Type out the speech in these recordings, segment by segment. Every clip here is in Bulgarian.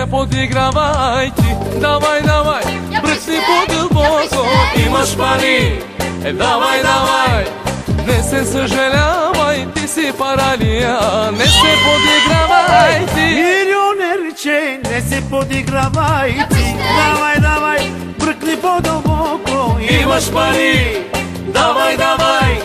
се подигравай ти. Давай, давай, бръсни по-дълбоко. Имаш пари, давай, давай. Не се съжалявай, ти си паралия. Не се подигравай ти. Милионерче, не се подигравай ти. Давай, давай, бръкни по-дълбоко. Имаш пари, давай, давай.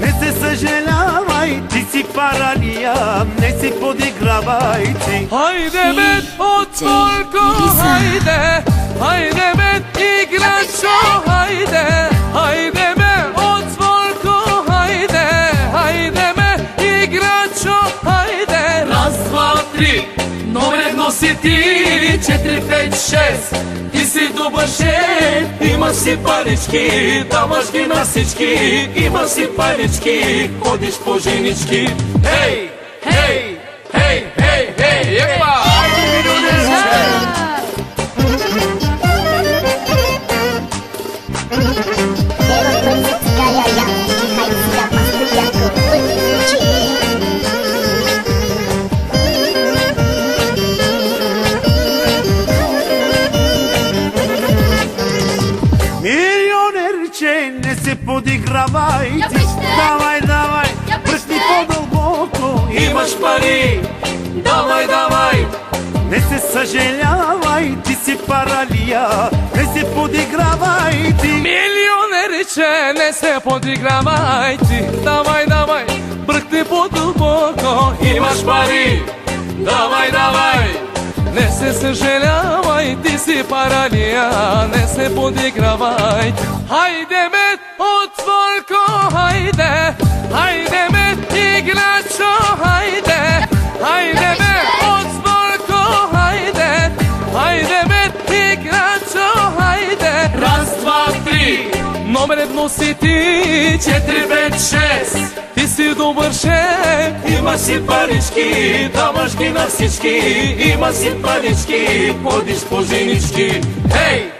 Не се съжалявай, ти си паралия. Не се подигравай ти. Хайде бе, отворко, хайде. Хайде бе, играчо, хайде. Хайде бе, отворко, хайде. Хайде бе, играчо, хайде. Раз, два, три, номер едно си ти. 4, 5, 6, ти си добър шеф. Имаш си парички, даваш ги на всички. Имаш си парички, ходиш по женички. Хей, хей, хей, хей, хей, епа! Милионерче, не се подигравай ти. Давай, давай, бръсни по-дълбоко. Имаш пари, давай, давай. Не се съжалявай, ти си паралия. Не се подигравай ти. Милионерче, не се подигравай ти. Давай, давай, бръкни по-дълбоко. Имаш пари, давай, давай. Не се съжалявай, ти си паралия. Не се подигравай. Хайде бе, отворко, хайде. Хайде бе, играчо, хайде. Хайде бе, отворко, хайде. Хайде бе, играчо, хайде. Раз, два, три, номер едно си ти. 4, 5, 6, ти си добър шеф. Имаш си парички, даваш ги на всички. Имаш си парички, ходиш по женички. Хей!